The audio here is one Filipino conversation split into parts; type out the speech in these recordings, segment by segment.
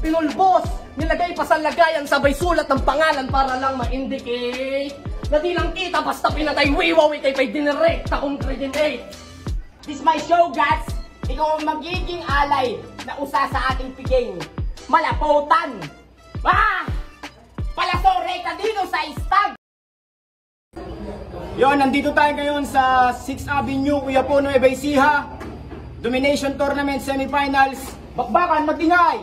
pinulbos, nilagay pa sa lagayan, sabay sulat ng pangalan para lang ma-indicate na di lang kita basta pinatay wiwaw, ikay pa'y dinirekta kung credinate. This my show, Gats. Ikaw ang magiging alay na usa sa ating piging. Malapotan! Palasore ka dito sa istag! Yon, nandito tayo ngayon sa 6th Avenue, Kuya Po, Nueva Ecija. Domination Tournament Semifinals. Bakbakan, magtingay!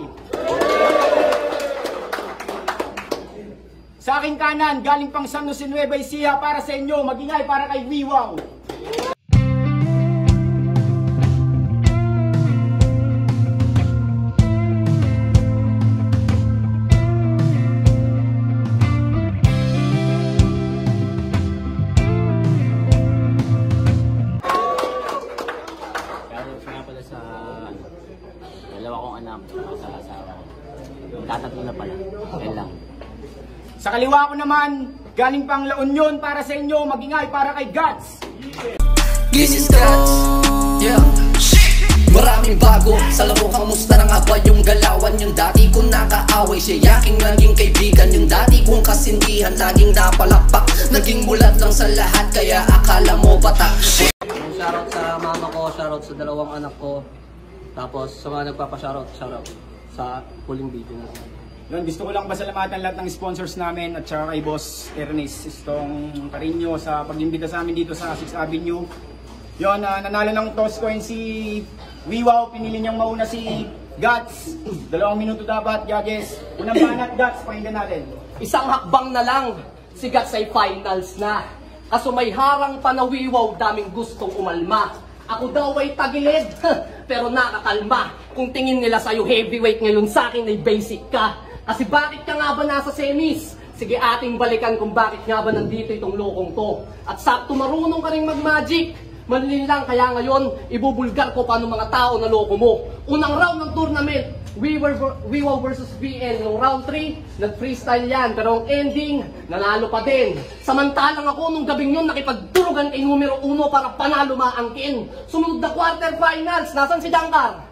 Sa aking kanan, galing pang San Jose, Nueva Ecija, para sa inyo, magingay para kay Wiwaw. Dalawa kong anak sa asawa ko. Magtatatlo na pala. Yan lang. Sa kaliwa ko naman, galing pang La Union, para sa inyo, magingay para kay Gats. This is Gats. Yeah. Maraming bago sa laro, kamusta na nga ba yung galawan? Yung dati kong nakaaway, siya yaking naging kaibigan. Yung dati kong kasindihan, laging napalakpak. Naging mulat lang sa lahat, kaya akala mo bata. Shoutout sa mama ko, shoutout sa dalawang anak ko. Tapos sa mga nagpapa-shoutout sa huling video na. Yun, gusto ko lang pasalamatan lahat ng sponsors namin at saka kay Boss Ernest Istong Carino sa pag-imbita sa amin dito sa 6th Avenue. Yun, nanalo ng toss coin si Wiwaw, pinili niyang mauna si Gats. 2 minuto dapat, judges. Unang banat, Gats, pakinggan natin. Isang hakbang na lang, si Gats ay finals na. Kaso may harang pa na Wiwaw, daming gustong umalma. Ako daw ay tagilid, pero nakakalma. Kung tingin nila sa'yo heavyweight, ngayon sa'kin ay basic ka. Kasi bakit ka nga ba nasa semis? Sige, ating balikan kung bakit nga ba nandito itong lokong to. At sakto marunong ka rin mag-magic. Manlin lang, kaya ngayon, ibubulgar ko paano mga tao na loko mo. Unang round ng tournament, Wiwaw versus VN. Nung round 3, nag-freestyle yan. Pero ang ending, nanalo pa din. Samantalang ako nung gabing yun, nakipagturugan kay numero 1 para panalo maangkin. Sumunod na quarterfinals, nasan si Jangkar?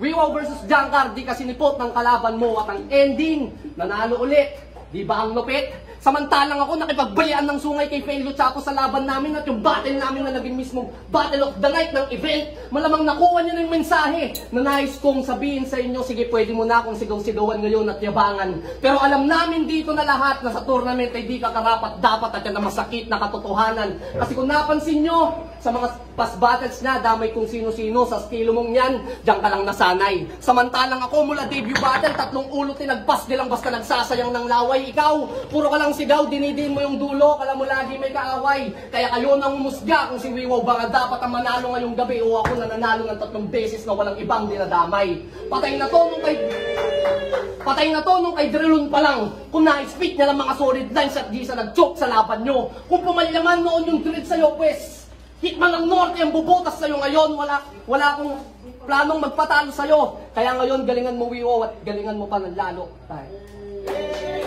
Wiwaw versus Jangkar, di kasi nipot ng kalaban mo. At ang ending, nanalo ulit. Di ba ang lupit? Samantalang ako nakipagbalian ng sungay kay Felio Chapo sa laban namin at yung battle namin na naging mismong battle of the night ng event. Malamang nakuha niyo ng mensahe na nais kong sabihin sa inyo, sige pwede mo na akong sigaw-sigawan ngayon at yabangan. Pero alam namin dito na lahat na sa tournament ay di ka karapat dapat at yan na masakit na katotohanan. Kasi kung napansin nyo, sa mga past battles na damay kung sino-sino sa estilo mong yan, diyan ka lang nasanay. Samantalang ako mula debut battle, 3 ulo tinagpas nilang basta nagsasayang ng laway. Ikaw, puro ka lang sigaw, dinidin mo yung dulo, kala mo lagi may kaaway. Kaya kayo nang umusga kung si Wiwaw ba nga dapat ang manalo ngayong gabi o ako na nanalo ng 3 beses na walang ibang dinadamay. Patay na to nung kay Drelon pa lang. Kung na-speak niya lang mga solid lines at di sa nag-choke sa laban nyo. Kung pumalyaman noon yung dread sa'yo, pues, hitman ng norte ang bubutas sa'yo ngayon. Wala akong planong magpatalo sa'yo. Kaya ngayon, galingan mo Wiwaw at galingan mo pa ng lalo.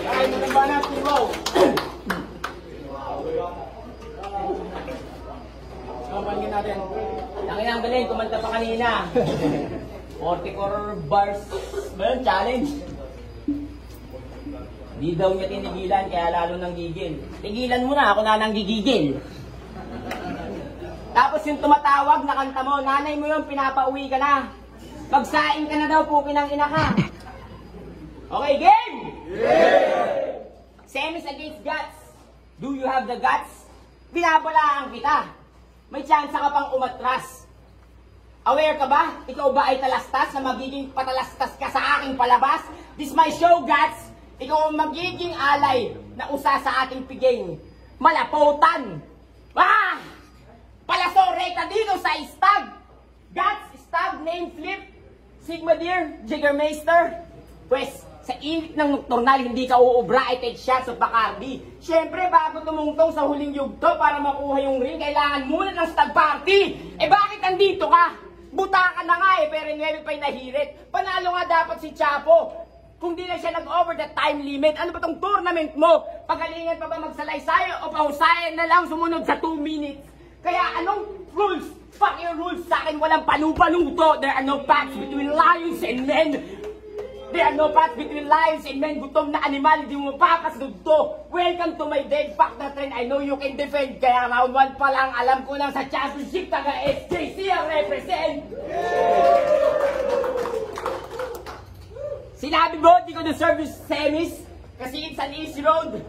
Ay, unang banat, Wiwaw. Kapalingin natin. Tangin ang galing, kumanta pa kanina. 44 bars ba yun? Challenge. Di daw niya tinigilan, kaya lalo nang gigil. Tigilan mo na, ako na nang gigigil. Tapos yung tumatawag na kanta mo, nanay mo yun, pinapauwi ka na. Pagsaing ka na daw, pukin ang ina ka. Okay, game! Yeah! Semis against Gats. Do you have the guts? Binabalaan kita. May tsansa ka pang umatras. Aware ka ba? Ikaw ba ay talastas na magiging patalastas ka sa aking palabas? This my show, Gats. Ikaw ang magiging alay na usa sa ating piging. Malapotan! Palasore ka dito sa istag! Gats, stag, name flip, Sigma Deer, Jiggermeister. Pues, sa init ng nocturnal, hindi ka uubra, I take shots of Bacardi. Siyempre, bago tumungtong sa huling yugto para makuha yung ring, kailangan muna ng stag party. Eh bakit nandito ka? Buta ka na nga pero 9 pa'y nahirit. Panalo nga dapat si Chapo. Kung di lang siya nag-over the time limit, ano ba tong tournament mo? Pagalingan pa ba magsalaysay o pahusayan na lang sumunod sa 2 minutes? Kaya anong rules? Fuck your rules sa akin, walang panupaluto. There are no facts between lions and men. There are no paths between lions and men. Gutom na animal, hindi mo mapakasunod to. Welcome to my dead pack na trend. I know you can defend. Kaya round 1 pa lang, alam ko lang sa championship, taga SJC ang represent. Sinabi mo, di ko deserve yung semis. Kasi it's an easy road.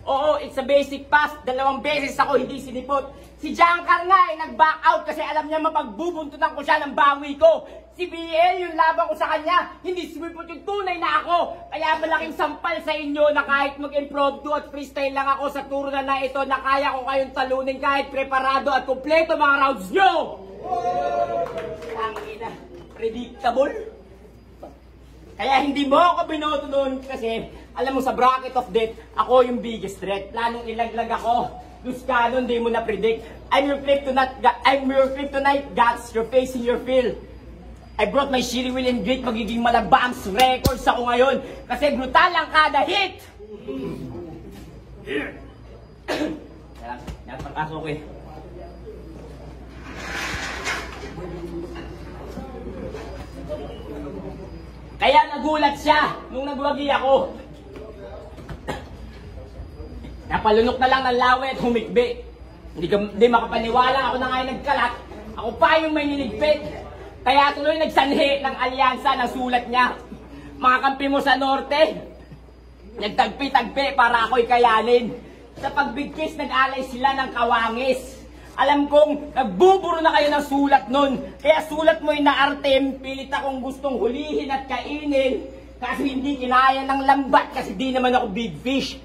Oo, it's a basic pass. 2 beses ako hindi sinipot. Si Giancar nga ay nag-back out kasi alam niya mapagbubuntutan ko siya ng bawi ko. Si BL, yung laban ko sa kanya, hindi sumipot yung tunay na ako. Kaya malaking sampal sa inyo na kahit mag-impromptu at freestyle lang ako sa turo na ito na kaya ko kayong talunin kahit preparado at kompleto mga rounds nyo. Tangina, predictable. Kaya hindi mo ako binoto doon kasi alam mo sa bracket of death, ako yung biggest threat. Planong ilaglag ako. Luz Canon, di mo na-predict. I'm your kryptonite, guts, your face in your field. I brought my shitty will and grit, magiging malabams records ako ngayon. Kasi brutal ang kada hit! Yan, pagkaso ko eh. Kaya nagulat siya nung nagwagi ako. Napalunok na lang ng lawi at humikbi. Hindi makapaniwala, ako na nga yung nagkalat. Ako pa yung may niligpit. Kaya tuloy nagsanhi ng alyansa na sulat niya. Mga kampi mo sa norte, nagtagpi-tagpi para ako'y kayanin. Sa pagbigkis, nag-alay sila ng kawangis. Alam kong nagbuburo na kayo ng sulat nun. Kaya sulat mo'y naartem, pilit akong gustong hulihin at kainin. Kasi hindi kinaya ng lambat kasi di naman ako big fish.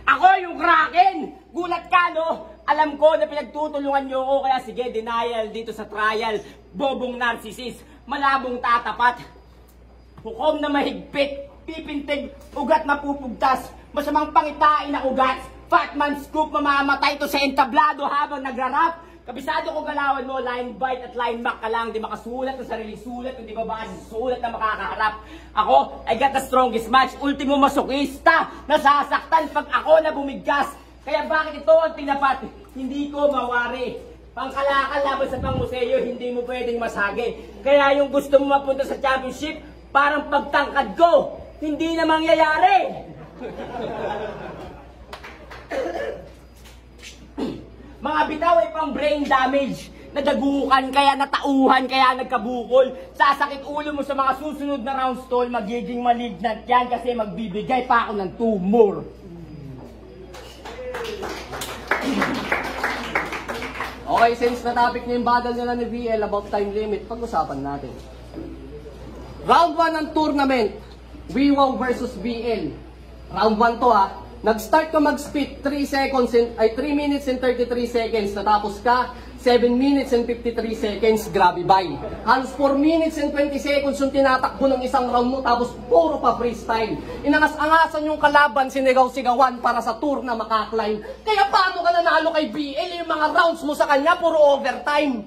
Ako yung Kraken! Gulat ka, no? Alam ko na pinagtutulungan nyo ako, kaya sige, denial dito sa trial. Bobong narcissist, malabong tatapat. Hukom na mahigpit, pipintig, ugat mapupugtas. Masamang pangitain na ugat. Fatman scoop, mamamatay to sa entablado habang nagrarap. Kabisado ko galawan mo, line bite at line back ka lang. Di makasulat ng sariling sulat, hindi ba base sa sulat na makakaharap. Ako, I got the strongest match, ultimo masokista. Nasasaktan pag ako na bumigkas. Kaya bakit ito ang tinapat? Hindi ko mawari. Pangkalakal laban sa pangmuseo, hindi mo pwedeng masagi. Kaya yung gusto mo mapunta sa championship, parang pagtangkad ko, hindi na mangyayari. Mga bitaw ay pang brain damage. Nadagukan, kaya natauhan, kaya nagkabukol. Sasakit ulo mo sa mga susunod na round stall, magiging malignant yan kasi magbibigay pa ako ng tumor. Okay, since na-topic na yung battle nila ni VL about time limit, pag-usapan natin. Round 1 ng tournament, Wiwaw versus VL. Round 1 to ha. Nag-start ka mag-spit 3 minutes and 33 seconds. Natapos ka 7 minutes and 53 seconds. Grabe bay. Halos 4 minutes and 20 seconds yung tinatakbo ng isang round mo. Tapos puro pa freestyle. Inangas-angasan yung kalaban, sinigaw-sigawan para sa tour na makaklimb. Kaya paano ka nanalo kay BL? Yung mga rounds mo sa kanya puro overtime.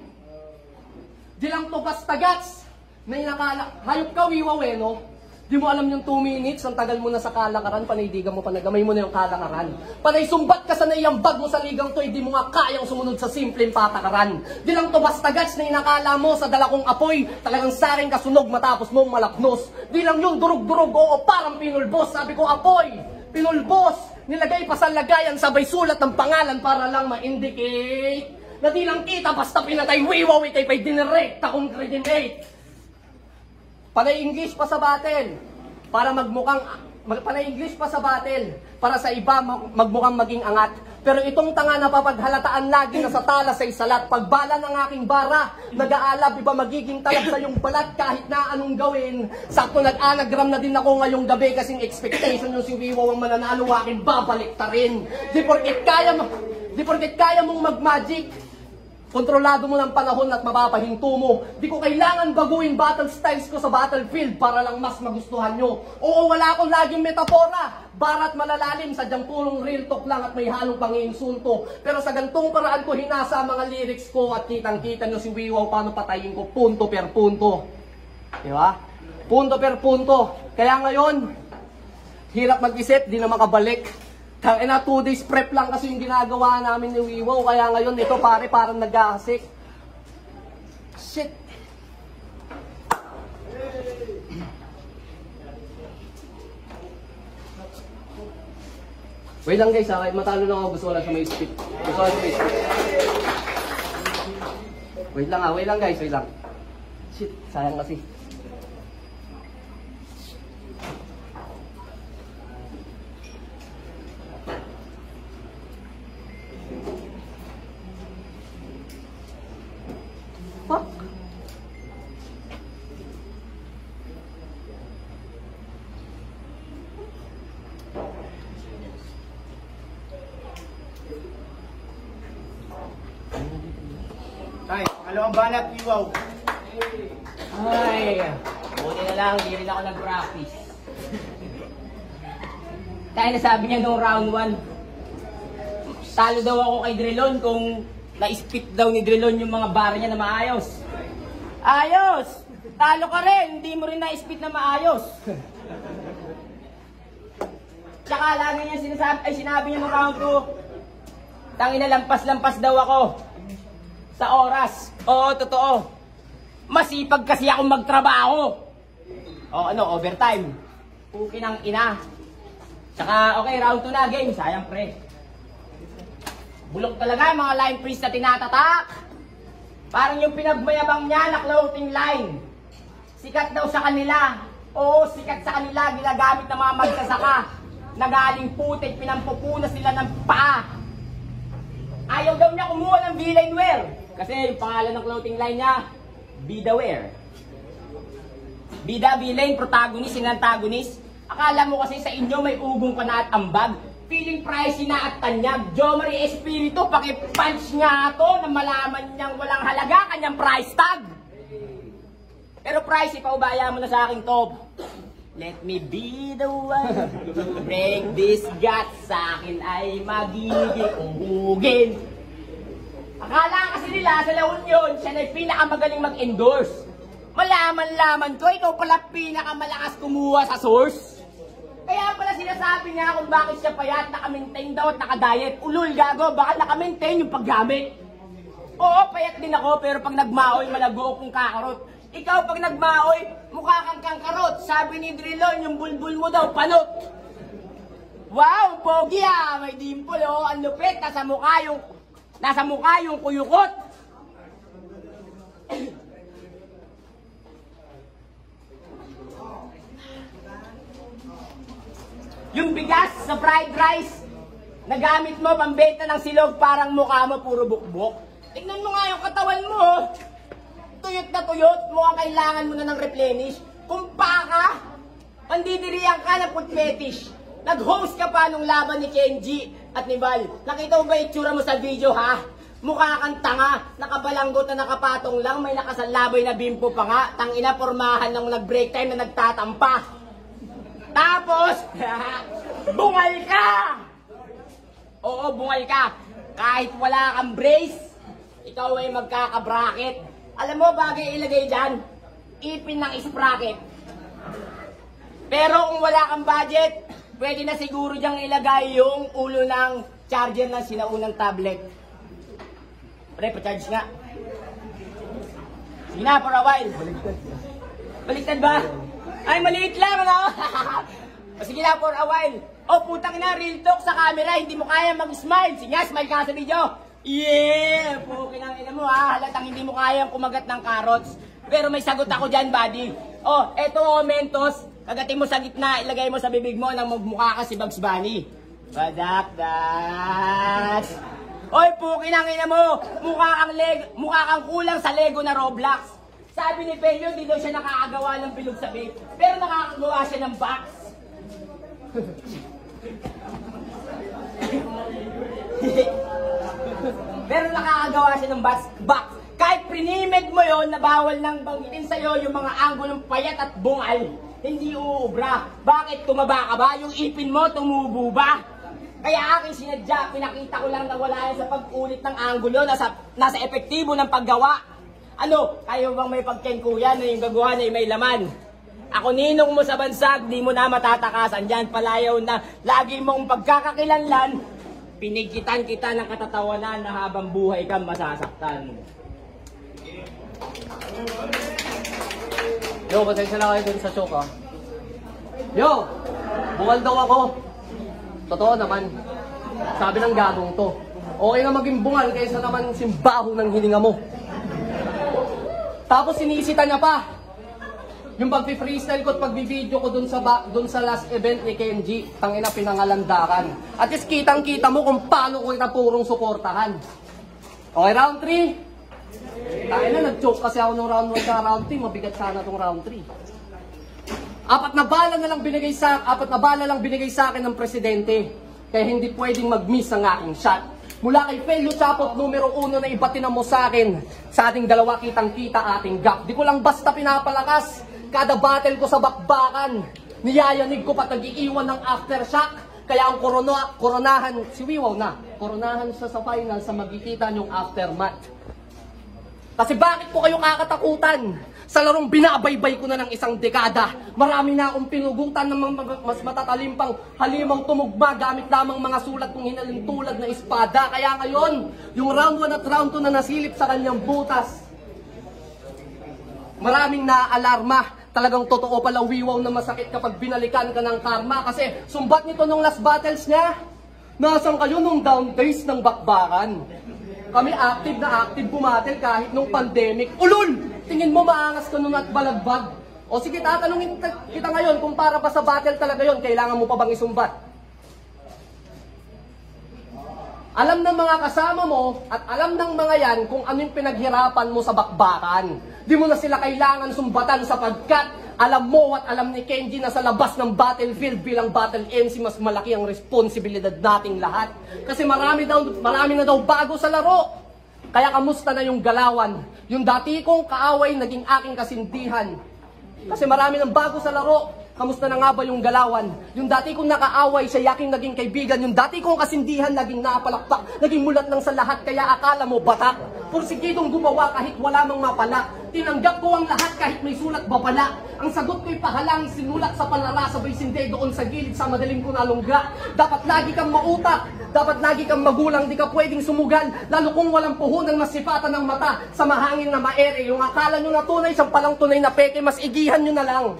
Di lang to basta gats. May nakala. Hayop ka, Wiwaw eh, no? Di mo alam yung 2 minutes, ang tagal mo na sa kalakaran, panaydigan mo pa, nagamay mo na yung kalakaran. Panay sumbat ka sa naiyambag mo sa ligang to, di mo nga kayang sumunod sa simpleng patakaran. Di lang to basta gats na inakala mo sa dalakong apoy, talagang saring kasunog matapos mong malaknos. Di lang yung durug-durug, oo, parang pinulbos, sabi ko apoy, pinulbos, nilagay pa sa lagayan, sabay sulat ng pangalan para lang ma-indicate. Na di lang kita, basta pinatay, Wiwaw, ikay pa'y dinirect, akong coordinate. Panay English pa sa battle para panay English pa sa battle para sa iba magmukhang maging angat. Pero itong tanga na papaghalataan lagi na sa tala sa isalat. Pagbala ng aking bara, nag-aalab, iba magiging talab sa yung balat kahit na anong gawin. Sakto nag-anagram na din ako ngayong gabi kasing expectation yung si Wiwaw ang mananalo, akin babalik ta rin. Di porket kaya mong mag-magic, kontrolado mo ng panahon at mapapahinto mo. Di ko kailangan baguhin battle styles ko sa battlefield para lang mas magustuhan nyo. Oo, wala akong laging metapora. Barat malalalim, sadyang purong real talk lang at may halong pang-iinsulto. Pero sa gantong paraan ko hinasa mga lyrics ko at kitang-kita nyo si Wiwaw paano patayin ko punto per punto. Di ba? Punto per punto. Kaya ngayon, hirap mag-isip, di na makabalik. Kaya 2 days prep lang kasi yung ginagawa namin ni Wiwaw. Kaya ngayon ito pare parang nag-aasik. Shit. Wait lang guys, kahit matalo lang ako, gusto ko lang sa may speed. Gusto ko lang sa may speed. Wait lang guys, wait lang. Shit, sayang kasi. Fuck. Ay, ang banat, Wiwaw. Ay, buti na lang, hindi rin ako nag-practice. Kaya nasabi niya nung round 1, talo daw ako kay Drelon kung na-spit daw ni Drelon yung mga bar niya na maayos. Ayos! Talo ka rin, hindi mo rin na-spit na maayos. Tsaka lagi niya sinabi niya nung round 2, tangina lampas-lampas daw ako sa oras. Oo, totoo. Masipag kasi akong magtrabaho. O ano, overtime. Puki ng ina. Tsaka, okay, round 2 na game. Sayang, pre. Bulok talaga mga line priest na tinatatak. Parang yung pinagmayabang niya na clothing line. Sikat daw sa kanila. Oo, sikat sa kanila. Ginagamit ng mga magsasaka. Nagaling putik, pinampupunas sila ng paa. Ayaw daw niya kumuha ng villain wear. Kasi yung pangalan ng clothing line niya, Bida Wear. Bida, villain, protagonist, and antagonist. Akala mo kasi sa inyo may ugong ka na at ambag. Feeling pricey na at tanyag. Jomari Espiritu, pakipunch nga to na malaman niyang walang halaga kanyang price tag. Pero pricey, paubaya mo na sa aking top. Let me be the one. Break this gut, sa akin ay magiging uhugin. Akala kasi nila sa La Union, siya na pinakamagaling mag-endorse. Malaman-laman ko, ikaw pala pinakamalakas kumuha sa source. Kaya pala sinasabi niya kung bakit siya payat, naka-maintain daw at naka-diet. Ulul, gago, baka naka-maintain yung paggamit. Oo, payat din ako, pero pag nagmaoy, malago akong kakarot. Ikaw pag nagmaoy, mukha kang kangkarot. Sabi ni Drelon, yung bulbul mo daw, panot. Wow, pogi ah, may dimple oh, ang lupit, nasa mukha yung kuyukot. Yung bigas sa fried rice, nagamit mo pambenta ng silog, parang mukha mo puro bukbok. Tingnan mo nga yung katawan mo, tuyot na tuyot, mukhang kailangan mo na ng replenish. Kung ka, pandidiriyan ka ng food fetish. Nag-host ka pa nung laban ni Kenji at ni Val. Nakita mo ba itsura mo sa video ha? Mukha kang tanga, nakabalanggot na nakapatong lang, may nakasalabay na bimpo pa nga. Tangina, pormahan ng nag-break time na nagtatampa. Tapos, bungal ka! Oo, bungal ka. Kahit wala kang brace, ikaw ay magkaka-bracket. Alam mo, bagay ilagay dyan, ipin ng sprocket. Pero kung wala kang budget, pwede na siguro dyang ilagay yung ulo ng charger ng sinaunang tablet. Pre, pa-charge nga. Sige na, for a while. Baliktad ba? Ay, maliit lang, ano? Sige na, for a while. Oh, putang ina, real talk sa camera, hindi mo kaya mag-smile. Sige nga, smile ka sa video. Yeah! Pukin ang ina mo ha, halatang hindi mo kayang kumagat ng carrots. Pero may sagot ako dyan, buddy. Oh, eto Mentos, kagatin mo sa gitna, ilagay mo sa bibig mo nang magmukha ka si Bugs Bunny. Badakdat! Oy, pukin ang ina mo, mukha kang kulang sa Lego na Roblox. Sabi ni Pelio, di daw siya nakakagawa ng bilog sa vape, pero nakakagawa siya ng box. Pero nakakagawa siya ng box. Kahit prinimig mo yon na bawal nang banggitin sa'yo yung mga anggulong payat at bungal, hindi uubra. Bakit tumaba ka ba? Yung ipin mo tumubo ba? Kaya aking sinadya, pinakita ko lang na wala yan sa pag-ulit ng anggulo, nasa epektibo ng paggawa. Ano, kayo bang may pagkengkuyan na yung gagawa na may laman? Ako ninong mo sa bansag, di mo na matatakasan dyan, palayaw na lagi mong pagkakakilanlan, pinigitan kita ng katatawanan na habang buhay kang masasaktan. Yo, pasensya na kayo dun sa choke ha. Yo, bungal daw ako. Totoo naman. Sabi ng gagong to. Okay na maging bungal kaysa naman simbaho ng hininga mo. Tapos sinisita niya pa. Yung pag-freestyle ko at pag-video ko dun sa last event ni Kenji, tangina pinangalandakan. At least kitang-kita mo kung paano ko kita purong suportahan. Okay, round 3. Tangina, nag-choke kasi ako nung round 1 sa round 3. Mabigat sana tong round 3. Apat na bala lang binigay sa akin ng presidente. Kaya hindi pwedeng mag-miss ang aking shot. Mula kay Felio Chapot, numero 1 na ibatin mo sa akin. Sa ating dalawa kitang-kita ating gap. Di ko lang basta pinapalakas. Kada battle ko sa bakbakan, niyayanig ko pa nag-iiwan ng aftershock. Kaya ang koronahan, si Wiwaw na, koronahan siya sa final sa magigitan yung aftermath. Kasi bakit ko kayo kakatakutan? Sa larong binabaybay ko na ng isang dekada, marami na akong pinugutan ng mas matatalim pang halimaw tumugma gamit lamang mga sulat kong hinaling tulad na espada. Kaya ngayon, yung round 1 at round 2 na nasilip sa kanyang butas, maraming naaalarma. Talagang totoo pala, Wiwaw, na masakit kapag binalikan ka ng karma. Kasi sumbat nito nung last battles niya. Nasaan kayo nung down days ng bakbakan? Kami active na active bumatel kahit nung pandemic. Ulul! Tingin mo maangas ka nung at balagbag? O sige, tatanungin kita ngayon kung para pa sa battle talaga yon, kailangan mo pa bang isumbat? Alam ng mga kasama mo at alam ng mga yan kung anong pinaghirapan mo sa bakbakan. Di mo na sila kailangan sumbatan sapagkat alam mo at alam ni Kenji na sa labas ng battlefield bilang battle MC mas malaki ang responsibilidad nating lahat. Kasi marami na daw bago sa laro. Kaya kamusta na yung galawan? Yung dati kong kaaway naging aking kasindihan. Kasi marami ng bago sa laro. Kamusta na nga ba yung galawan? Yung dati kong nakaaway, siya yaking naging kaibigan. Yung dati kong kasindihan, naging napalakpak. Naging mulat lang sa lahat, kaya akala mo batak. Pursigidong gumawa kahit wala mang mapala. Tinanggap ko ang lahat kahit may sulat babala. Ang sagot ko'y pahalang sinulat sa palara, sabay sinde doon sa gilid sa madaling ko nalungga. Dapat lagi kang mautak, dapat lagi kang magulang, di ka pwedeng sumugal. Lalo kung walang puhunan, masipatan ng mata sa mahangin na maere. Yung akala nyo na tunay, siyang palang tunay na peke, mas igihan nyo na lang.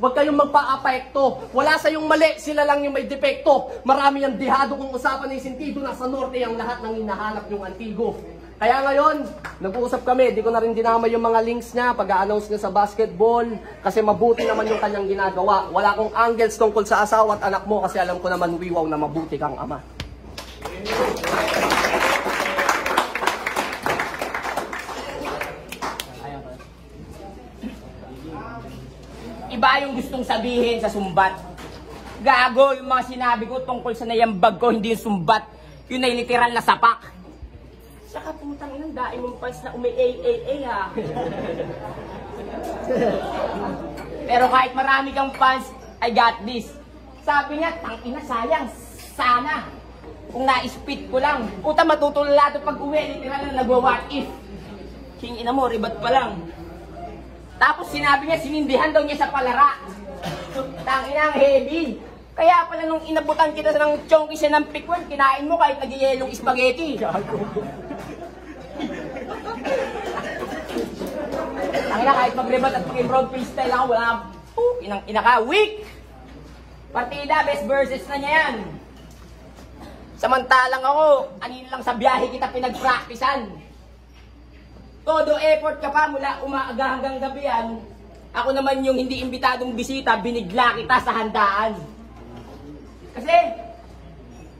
Huwag kayong magpa-apekto. Wala sa yung mali, sila lang yung may depekto. Marami yung dihado kung usapan ng sentido. Nasa norte ang lahat ng hinahanap yung antigo. Kaya ngayon, nag-uusap kami. Di ko na rin dinama yung mga links niya, pag-a-announce niya sa basketball. Kasi mabuti naman yung kanyang ginagawa. Wala akong angles tungkol sa asawa at anak mo kasi alam ko naman, Wiwaw, na mabuti kang ama. Iba yung gustong sabihin sa sumbat. Gago, yung mga sinabi ko tungkol sa nayambag ko, hindi yung sumbat. Yun ay literal na sapak. Saka putang inang daing mong fans na umi-AAA ha. Pero kahit marami kang fans, I got this. Sabi niya, tangina sayang, sana. Kung na-spit ko lang. Puta matutulala ito pag uwi, literal na nagwa-what if. King ina mo, ribat pa lang. Tapos sinabi niya, sinindihan daw niya sa palara. Tangina ang heavy. Kaya pala nung inabutan kita ng chonky siya ng pikwan, kinain mo kahit nag-yelong spaghetti. Tangina kahit mag-rebat at mag-improve freestyle ako, wala inang inaka, weak! Partida, best verses na niya yan. Samantalang ako, anin lang sa biyahe kita pinag-practicean. Todo effort ka pa mula umaga hanggang gabi yan. Ako naman yung hindi imbitadong bisita, binigla kita sa handaan. Kasi,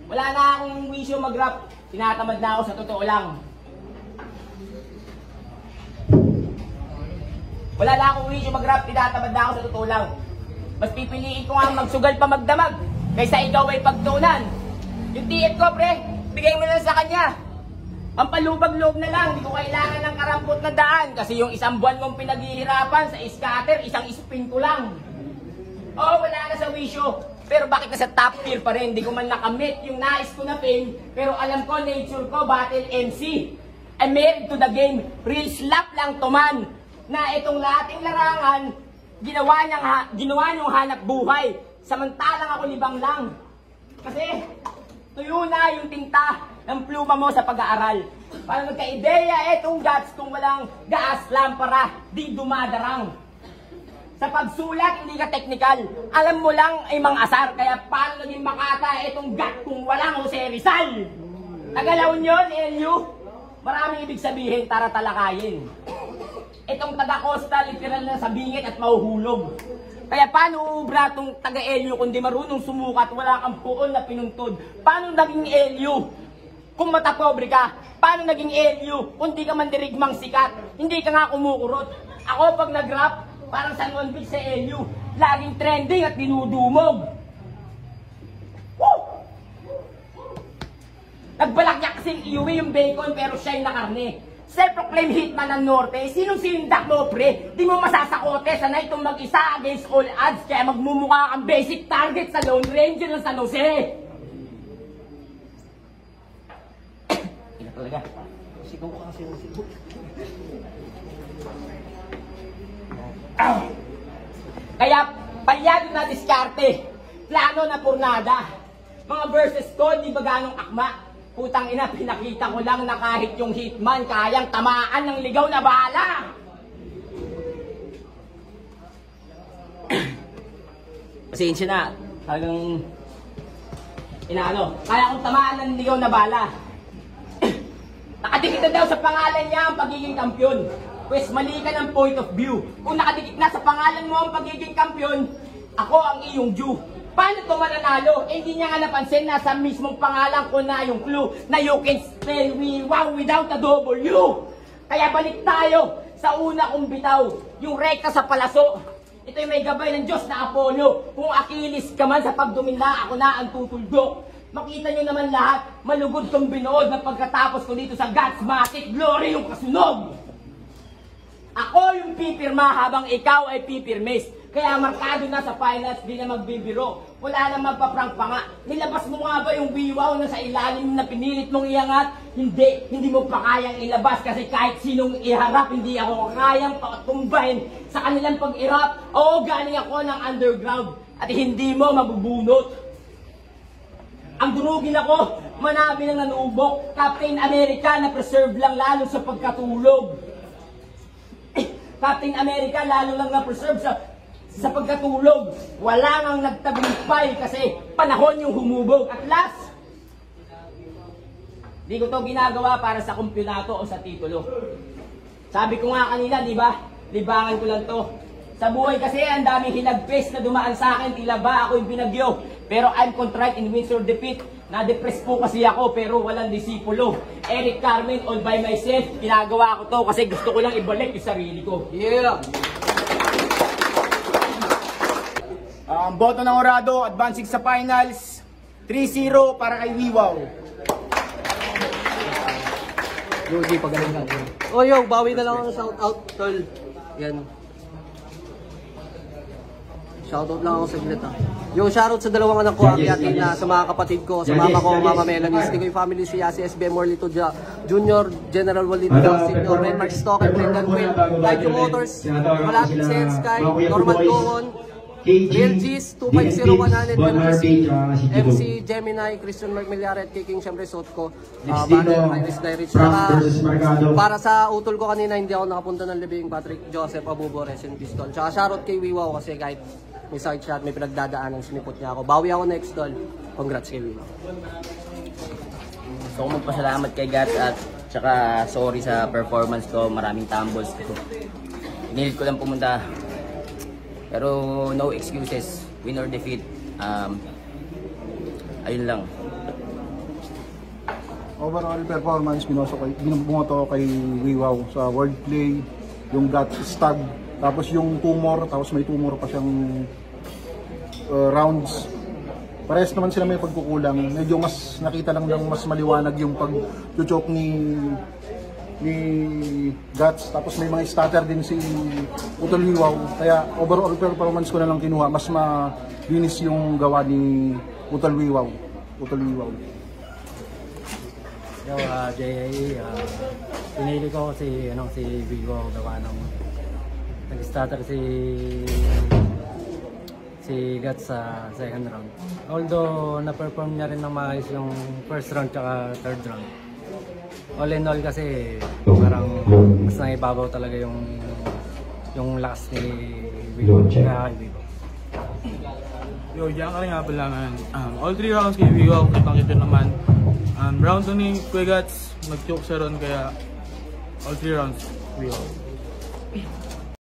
wala na akong wisyo mag-rap. Tinatamad na ako sa totoo lang. Wala na akong wisyo mag-rap, tinatamad na ako sa totoo lang. Mas pipiliin ko nga magsugal pa magdamag, kaysa ikaw ay pagtunan. Yung tiit ko, pre, bigay mo na sa kanya. Ang palubag-loob na lang, hindi ko kailangan ng karampot na daan. Kasi yung isang buwan mong pinaghihirapan sa scatter, isang spin ko lang. Oo, wala na sa wisyo. Pero bakit nasa top tier pa rin? Hindi ko man nakamit yung nais ko na fame. Pero alam ko, nature ko, battle MC. I'm married to the game. Real slap lang to man. Na itong lating larangan, ginawa niyong hanap buhay. Samantalang ako libang lang. Kasi, tuyo na yung tinta ng pluma mo sa pag-aaral. Para magka-ideya, etong guts kung walang gas, lampara, di dumadarang. Sa pagsulat, hindi ka technical. Alam mo lang ay mang-asar. Kaya paano naging Makata itong gat kung walang Jose Rizal? Tagalaon yun, LU. Maraming ibig sabihin, tara talakayin. Itong taga-Costa, literal na sa bingit at mahuhulog. Kaya paano ubra itong taga-LU kung di marunong sumukat, wala kang puon na pinuntod? Paano naging LU kung matapobre ka? Paano naging LU kung di ka mandirigmang sikat? Hindi ka nga kumukurot. Ako pag nag-rap, parang San Juan Beach sa LU, laging trending at dinudumog. Woo! Nagbalakyak kasing iuwi yung bacon pero siya'y na karne. Self-proclaimed hitman ng Norte, sinong sindak mo pre? Di mo masasakote, sanay itong mag-isa against all odds, kaya magmumukha kang basic target sa Lone Ranger ng San Jose. Ina talaga. Sigaw ka kasi ng sigaw. Kaya palyado na diskarte, plano na purnada. Mga verses ko, di ba ganong akma? Putang ina, pinakita ko lang na kahit yung hitman kayang tamaan ng ligaw na bala. Pasensya na, talagang kaya kong tamaan ng ligaw na bala. Nakadikit na daw sa pangalan niya ang pagiging kampyon. Pwes mali ka ng point of view. Kung nakadikit na sa pangalan mo ang pagiging kampyon, ako ang iyong due. Paano ito mananalo? Eh, hindi niya nga napansin na sa mismong pangalan ko na yung clue na you can spell wow without a W. Kaya balik tayo sa una kong bitaw, yung rekta sa palaso. Ito yung may gabay ng Diyos na Apollo. Kung Achilles ka man sa pagdumina, ako na ang tutuldok. Makita nyo naman lahat, malugod kong binuod na pagkatapos ko dito sa God's Matic Glory yung kasunog. Ako yung pipirma habang ikaw ay pipirmes. Kaya markado na sa finals, di na magbibiro. Wala na magpa-prank pa nga. Nilabas mo nga ba yung wiwaw na sa ilalim na pinilit mong iangat? Hindi mo pa kayang ilabas kasi kahit sinong iharap, hindi ako kayang patumbahin sa kanilang pag-irap. Oo, galing ako ng underground at hindi mo mabubunot. Ang durugin ako, manabi ng nanuubok. Captain America na preserve lang lalo sa pagkatulog. Captain America lalo lang na-preserve sa pagkatulog. Wala nang nagtagumpay kasi panahon yung humubog. At last, di ko to ginagawa para sa kumpyonato o sa titulo. Sabi ko nga kanina, di ba? Libangan ko lang to. Sa buhay kasi, ang daming hinagpes na dumaan sa akin, tila ba ako yung binagyo. Pero I'm contrite in wins or defeat. Na-depress po kasi ako pero walang disipulo. Eric Carmen, all by myself. Ginagawa ko to kasi gusto ko lang ibalik yung sarili ko. Yeah! Ang boto ng Orado, advancing sa finals, 3-0 para kay Wiwaw. Yogi, pagaling ka. Oh, yo, bawi na lang ang shout out, tol. Yan. Shoutout lang ako saglit ha. Yung shoutout sa dalawang anak ko, Akiatin na sa mga kapatid ko, sa mama ko, Mama Melanie, sa yung family si Yasi SBM Morlito Junior, General Walito Senior, Renmark Stoker, Brendan Quinn, Like Motors, Malapit si Sky, Norman Cohon, Real G's, 250-100, MC Gemini, Christian Mark Millaret, King siyempre Sotko, Banner, Iris Dyrich. Para sa utol ko kanina, hindi ako nakapunta ng libing, Patrick Joseph Abubo, Resin Pistol. Tsaka shoutout kay Wiwaw kasi kahit may side shot, may pinagdadaanan, sinipot niya ako. Bawi ako next tol. Congrats kay Wiwaw. So magpasalamat kay Gats at tsaka sorry sa performance ko, maraming tumbles ko. Pinilit ko lang pumunta. Pero no excuses, win or defeat. Ayun lang. Overall performance, binumoto kay Wiwaw sa wordplay, yung gut stag, tapos yung tumor, tapos may tumor pa siyang rounds. Parehas naman sila may pagkukulang. Medyo mas nakita lang ng mas maliwanag yung pag-choke ni Guts, tapos may mga stutter din si Utol Wiwaw. Kaya overall performance ko na lang kinuha, mas malinis yung gawa ni Utol Wiwaw. Yo, JAE, pinili ko si Wiwaw gawa ng nag-stutter si Guts sa second round. Although na-perform niya rin ng maayos yung first round tsaka third round. All in all kasi parang mas naibabaw talaga yung yung lakas ni Vivo. Kaya kay Vivo. Yo, diyan ka rin nga pala man. All 3 rounds kay Vigo, kitang-kita naman. Round 2 ni Kuya Gats, nag-choke siya ron, kaya all 3 rounds, Vigo.